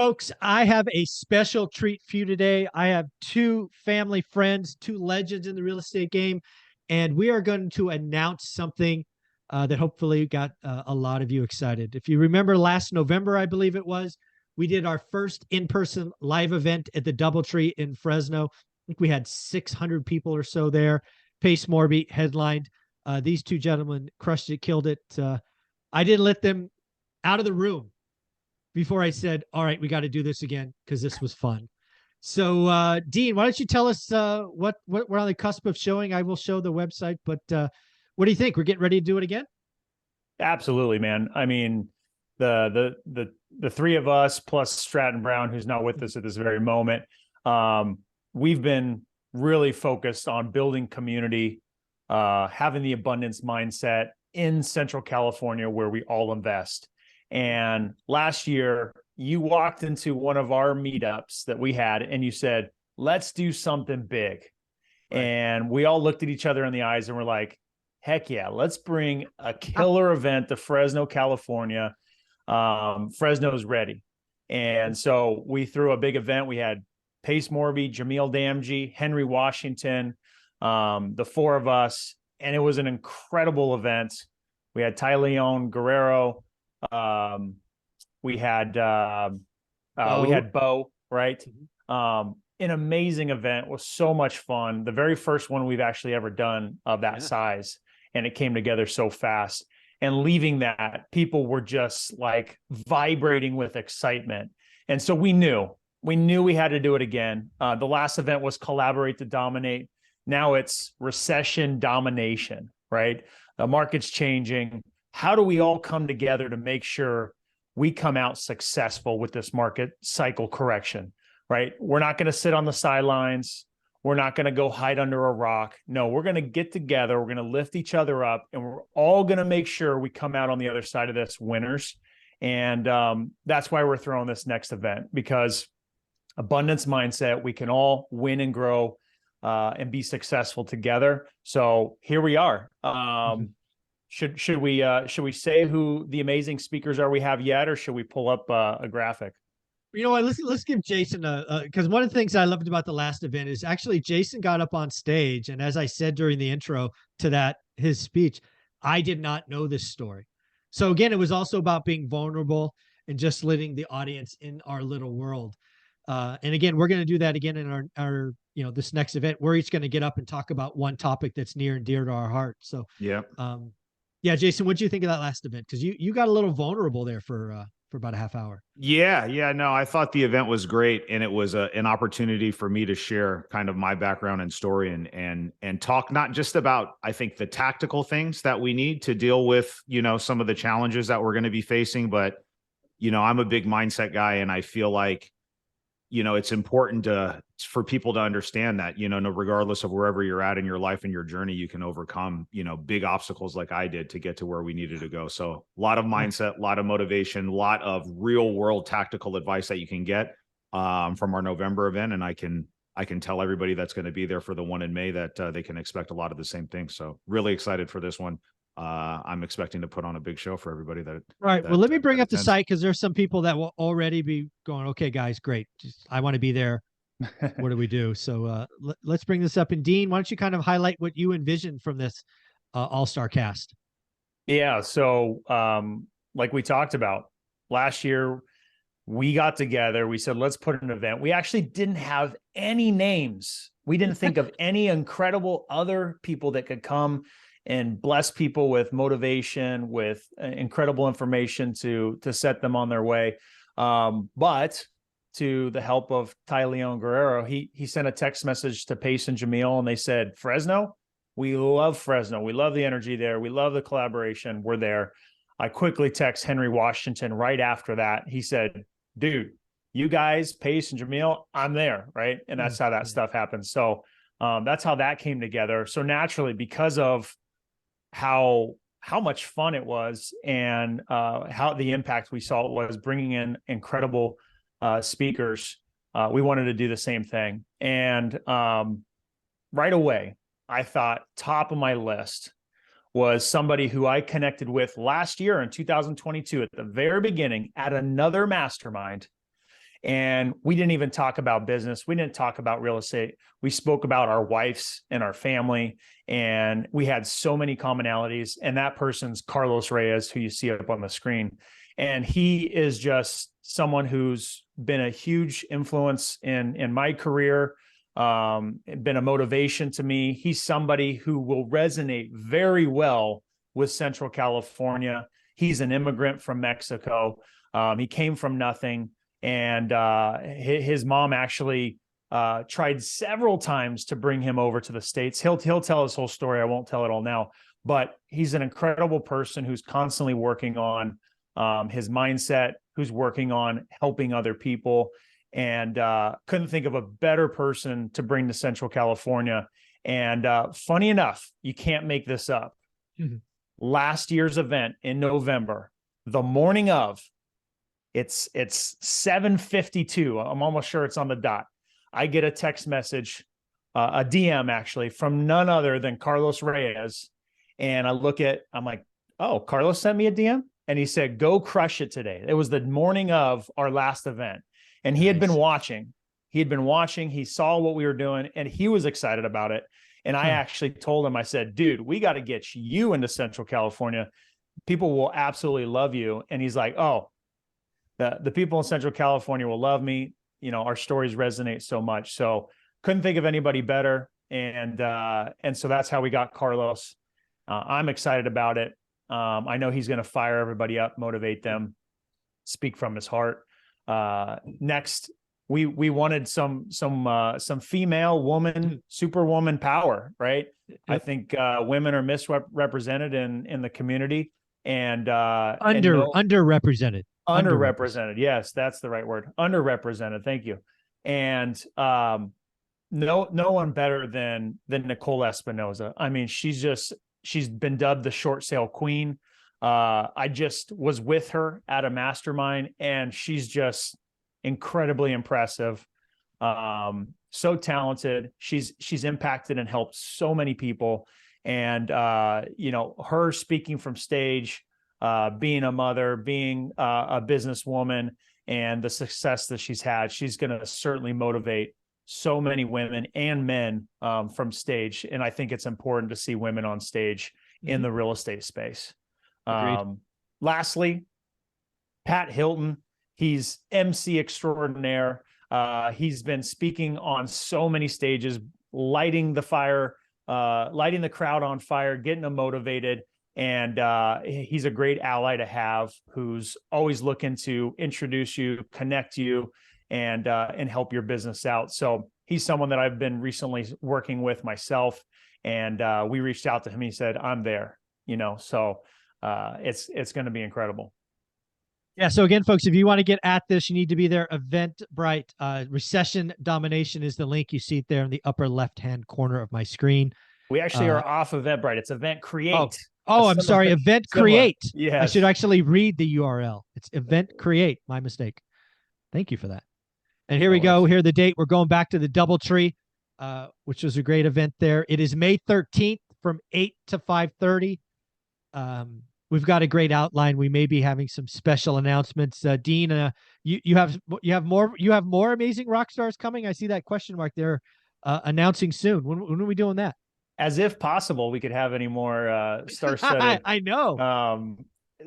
Folks, I have a special treat for you today. I have two family friends, two legends in the real estate game, and we are going to announce something that hopefully got a lot of you excited. If you remember last November, I believe it was, we did our first in-person live event at the DoubleTree in Fresno. I think we had 600 people or so there. Pace Morby headlined. These two gentlemen crushed it, killed it. I didn't let them out of the room before I said, all right, we got to do this again because this was fun. So, Dean, why don't you tell us what we're on the cusp of showing? I will show the website, but what do you think? We're getting ready to do it again? Absolutely, man. I mean, the three of us plus Stratton Brown, who's not with us at this very moment, we've been really focused on building community, having the abundance mindset in Central California where we all invest. And last year, you walked into one of our meetups that we had and you said, let's do something big. Right. And we all looked at each other in the eyes and we're like, heck yeah, let's bring a killer event to Fresno, California. Fresno's ready. And so we threw a big event. We had Pace Morby, Jamil Damji, Henry Washington, the four of us. And it was an incredible event. We had Leon Guerrero. We had Bo, right? An amazing event. It was so much fun. The very first one we've actually ever done of that size, and it came together so fast. And leaving that, people were just like vibrating with excitement. And so we knew we had to do it again. The last event was Collaborate to Dominate. Now it's Recession Domination, right? The market's changing. How do we all come together to make sure we come out successful with this market cycle correction, right? We're not going to sit on the sidelines. We're not going to go hide under a rock. No, we're going to get together. We're going to lift each other up, and we're all going to make sure we come out on the other side of this winners. And that's why we're throwing this next event, because abundance mindset, we can all win and grow and be successful together. So here we are. Should we say who the amazing speakers are we have yet, or should we pull up a graphic? You know what? Let's give Jason because one of the things I loved about the last event is actually Jason got up on stage, and as I said during the intro to his speech, I did not know this story. So again, it was also about being vulnerable and just letting the audience in our little world. And again, we're going to do that again in our this next event. We're each going to get up and talk about one topic that's near and dear to our heart. So yeah, Jason, what did you think of that last event? Because you got a little vulnerable there for about a half hour. Yeah, no, I thought the event was great, and it was an opportunity for me to share kind of my background and story, and talk not just about, I think, the tactical things that we need to deal with, some of the challenges that we're going to be facing, but I'm a big mindset guy, and I feel like it's important for people to understand that, regardless of wherever you're at in your life and your journey, you can overcome, big obstacles like I did to get to where we needed to go. So a lot of mindset, a lot of motivation, a lot of real world tactical advice that you can get from our November event. And I can tell everybody that's going to be there for the one in May that they can expect a lot of the same things. So really excited for this one. I'm expecting to put on a big show for everybody Right. Well, let me bring up the site, because there's some people that will already be going, okay, guys, great. I want to be there. What do we do? So let's bring this up. And Dean, why don't you kind of highlight what you envisioned from this all-star cast? Yeah. So like we talked about last year, we got together. We said, let's put an event. We actually didn't have any names. We didn't think of any incredible other people that could come and bless people with motivation, with incredible information to set them on their way. But to the help of Leon Guerrero, he sent a text message to Pace and Jamil, and they said, Fresno, we love Fresno. We love the energy there. We love the collaboration. We're there. I quickly text Henry Washington right after that. He said, dude, you guys, Pace and Jamil, I'm there, right? And that's how that stuff happens. So that's how that came together. So naturally, because of how much fun it was and how the impact we saw it was bringing in incredible speakers, we wanted to do the same thing. And right away, I thought top of my list was somebody who I connected with last year in 2022 at the very beginning at another mastermind. And we didn't even talk about business. We didn't talk about real estate. We spoke about our wives and our family. And we had so many commonalities. And that person's Carlos Reyes, who you see up on the screen. And he is just someone who's been a huge influence in my career, been a motivation to me. He's somebody who will resonate very well with Central California. He's an immigrant from Mexico. He came from nothing. And his mom actually tried several times to bring him over to the States. He'll tell his whole story. I won't tell it all now, but he's an incredible person who's constantly working on his mindset, who's working on helping other people, and couldn't think of a better person to bring to Central California. And funny enough, you can't make this up. Mm-hmm. Last year's event in November, the morning of, it's 7:52. I'm almost sure it's on the dot. I get a text message, a DM actually, from none other than Carlos Reyes. And I'm like, oh, Carlos sent me a DM? And he said, go crush it today. It was the morning of our last event. And he had been watching. He saw what we were doing, and he was excited about it. And I actually told him, I said, dude, we got to get you into Central California. People will absolutely love you. And he's like, oh, the people in Central California will love me. You know, our stories resonate so much. So couldn't think of anybody better. And so that's how we got Carlos. I'm excited about it. I know he's going to fire everybody up, motivate them, speak from his heart. Next, we wanted some female woman, superwoman power, right? Yep. I think women are misrepresented in the community, and underrepresented. Underrepresented. Yes, that's the right word. Underrepresented. Thank you. And no one better than Nicole Espinoza. I mean, she's been dubbed the short sale queen. I just was with her at a mastermind, and she's just incredibly impressive. So talented. She's impacted and helped so many people. And her speaking from stage, being a mother, being a businesswoman, and the success that she's had, she's going to certainly motivate so many women and men from stage. And I think it's important to see women on stage in the real estate space. Lastly, Pat Hilton, he's MC extraordinaire. He's been speaking on so many stages, lighting the crowd on fire, getting them motivated. And he's a great ally to have, who's always looking to introduce you, connect you, and help your business out. So he's someone that I've been recently working with myself, and we reached out to him. He said, I'm there, so it's going to be incredible. Yeah. So again, folks, if you want to get at this, you need to be there. Eventbrite. Recession Domination is the link. You see it there in the upper left-hand corner of my screen. We actually are off Eventbrite. It's Event Create. Oh, I'm sorry. Event Create. Yeah. I should actually read the URL. It's Event Create. My mistake. Thank you for that. And here we go. Here the date. We're going back to the DoubleTree, which was a great event there. It is May 13th from 8 to 5:30. We've got a great outline. We may be having some special announcements. Dean, you have more amazing rock stars coming. I see that question mark there. Announcing soon. When are we doing that? As if possible, we could have any more star-studded. I know.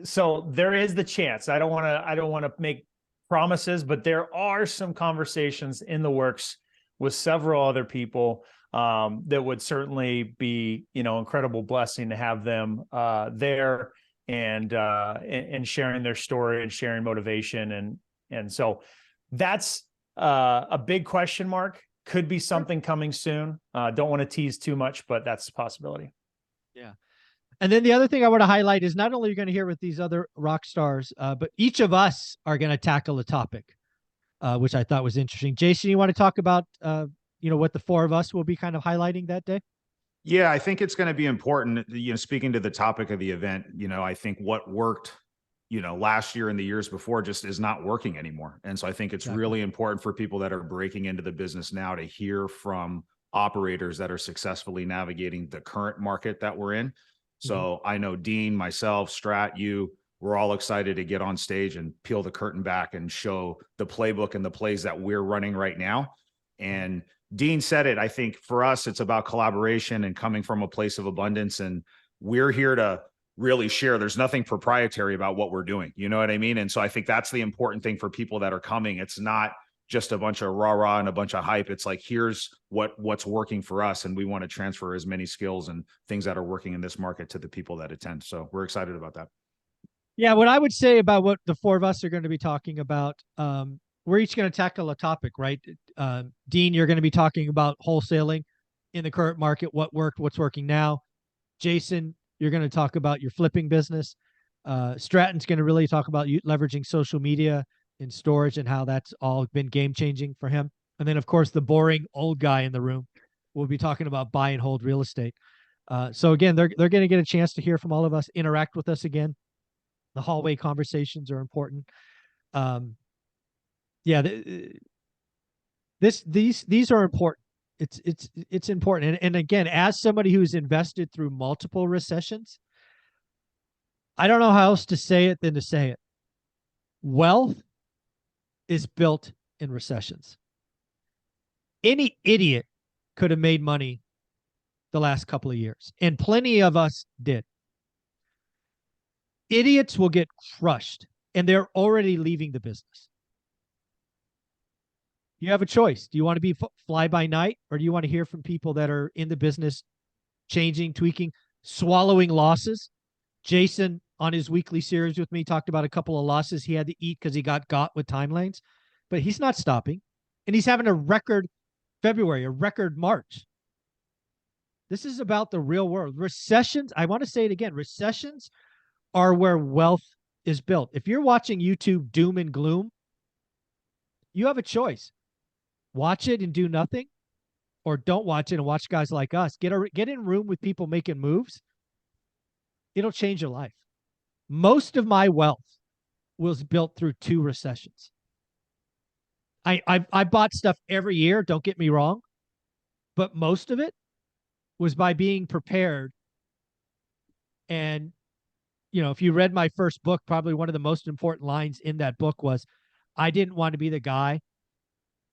So there is the chance. I don't want to make promises, but there are some conversations in the works with several other people that would certainly be, incredible blessing to have them there and sharing their story and sharing motivation. And so that's a big question mark. Could be something coming soon. Don't want to tease too much, but that's a possibility. Yeah. And then the other thing I want to highlight is not only you're going to hear with these other rock stars, but each of us are going to tackle a topic, which I thought was interesting. Jason, you want to talk about, what the four of us will be kind of highlighting that day? Yeah, I think it's going to be important, speaking to the topic of the event, I think what worked, last year and the years before just is not working anymore. And so I think it's really important for people that are breaking into the business now to hear from operators that are successfully navigating the current market that we're in. So I know Dean, myself, Strat, you, we're all excited to get on stage and peel the curtain back and show the playbook and the plays that we're running right now. And Dean said it. I think for us, it's about collaboration and coming from a place of abundance. And we're here to really share. There's nothing proprietary about what we're doing. You know what I mean? And so I think that's the important thing for people that are coming. It's not just a bunch of rah-rah and a bunch of hype. It's like, here's what's working for us. And we want to transfer as many skills and things that are working in this market to the people that attend. So we're excited about that. Yeah, what I would say about what the four of us are going to be talking about, we're each going to tackle a topic, right? Dean, you're going to be talking about wholesaling in the current market, what worked, what's working now. Jason, you're going to talk about your flipping business. Stratton's going to really talk about leveraging social media in storage and how that's all been game-changing for him. And then, of course, the boring old guy in the room will be talking about buy and hold real estate. So again, they're going to get a chance to hear from all of us, interact with us again. The hallway conversations are important. Yeah, these are important. It's important. And again, as somebody who's invested through multiple recessions, I don't know how else to say it than to say it. Wealth is built in recessions. Any idiot could have made money the last couple of years, and plenty of us did. Idiots will get crushed, and they're already leaving the business. You have a choice. Do you want to be fly by night, or do you want to hear from people that are in the business, changing, tweaking, swallowing losses? Jason, on his weekly series with me, talked about a couple of losses he had to eat because he got with time lanes, but he's not stopping, and he's having a record February, a record March. This is about the real world. Recessions, I want to say it again, recessions are where wealth is built. If you're watching YouTube doom and gloom, you have a choice. Watch it and do nothing, or don't watch it and watch guys like us. Get in a room with people making moves. It'll change your life. Most of my wealth was built through 2 recessions. I bought stuff every year, don't get me wrong, but most of it was by being prepared. And if you read my first book, probably one of the most important lines in that book was, I didn't want to be the guy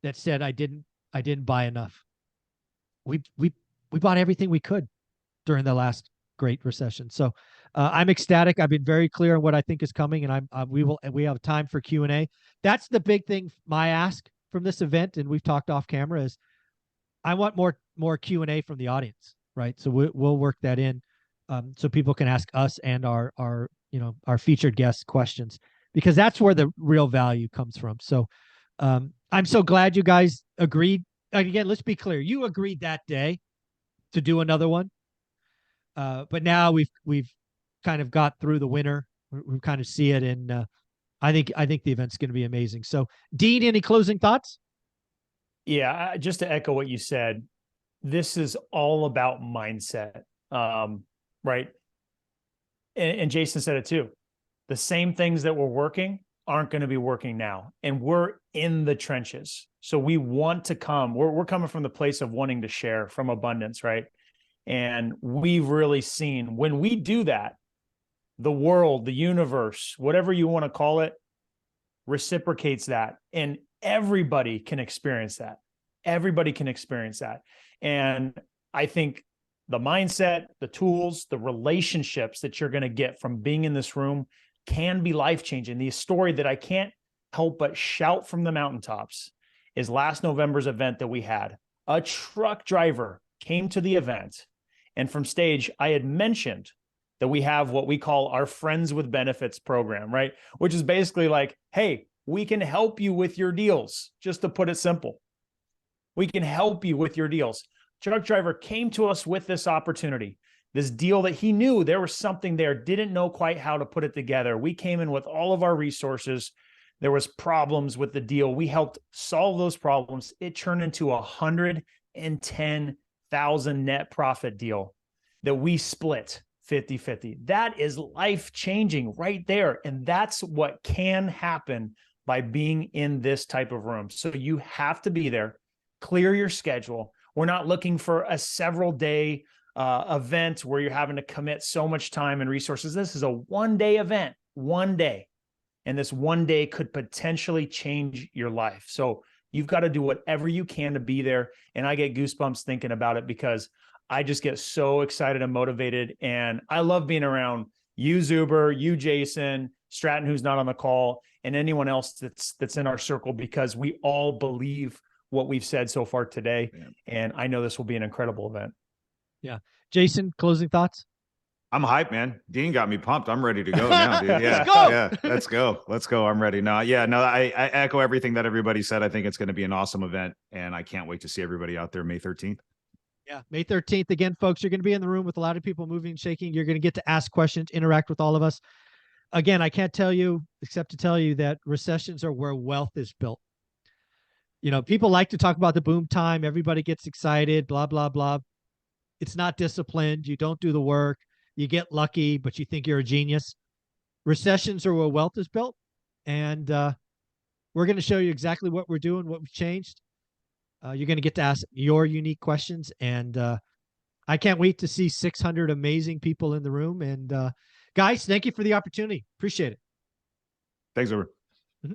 that said I didn't buy enough. We bought everything we could during the last great recession. So I'm ecstatic. I've been very clear on what I think is coming, and we have time for Q&A. That's the big thing. My ask from this event, and we've talked off camera, is I want more Q&A from the audience, right? So we'll work that in. So people can ask us and our featured guests questions, because that's where the real value comes from. So I'm so glad you guys agreed. Again, let's be clear. You agreed that day to do another one. But now we've kind of got through the winter. We kind of see it. And I think the event's going to be amazing. So Dean, any closing thoughts? Yeah, just to echo what you said, this is all about mindset. Right. And Jason said it too. The same things that were working aren't going to be working now. And we're in the trenches. So we want to come, we're coming from the place of wanting to share from abundance, right? And we've really seen when we do that, the world, the universe, whatever you want to call it, reciprocates that. And everybody can experience that. Everybody can experience that. And I think the mindset, the tools, the relationships that you're going to get from being in this room can be life-changing. The story that I can't help but shout from the mountaintops is last November's event that we had. A truck driver came to the event, and from stage, I had mentioned that we have what we call our Friends with Benefits program, right? Which is basically like, hey, we can help you with your deals, just to put it simple. We can help you with your deals. Truck driver came to us with this opportunity, this deal that he knew there was something there, didn't know quite how to put it together. We came in with all of our resources. There was problems with the deal. We helped solve those problems. It turned into a $110,000 net profit deal that we split 50-50. That is life-changing right there. And that's what can happen by being in this type of room. So you have to be there, clear your schedule. We're not looking for a several-day event where you're having to commit so much time and resources. This is a one-day event. one day, and this one day could potentially change your life. So you've got to do whatever you can to be there. And I get goosebumps thinking about it because I just get so excited and motivated. And I love being around you, Zuber, you, Jason, Stratton, who's not on the call, and anyone else that's in our circle, because we all believe what we've said so far today. Yeah. And I know this will be an incredible event. Yeah. Jason, closing thoughts? I'm hyped, man. Dean got me pumped. I'm ready to go now, dude. Yeah. Let's go. Yeah. Let's go. Let's go. I'm ready. No, yeah, no, I echo everything that everybody said. I think it's going to be an awesome event, and I can't wait to see everybody out there May 13th. Yeah. May 13th. Again, folks, you're going to be in the room with a lot of people moving and shaking. You're going to get to ask questions, interact with all of us. Again, I can't tell you except to tell you that recessions are where wealth is built. You know, people like to talk about the boom time. Everybody gets excited, blah, blah, blah. It's not disciplined. You don't do the work. You get lucky, but you think you're a genius. Recessions are where wealth is built. And we're going to show you exactly what we're doing, what we've changed. You're going to get to ask your unique questions. And I can't wait to see 600 amazing people in the room. And guys, thank you for the opportunity. Appreciate it. Thanks, Over.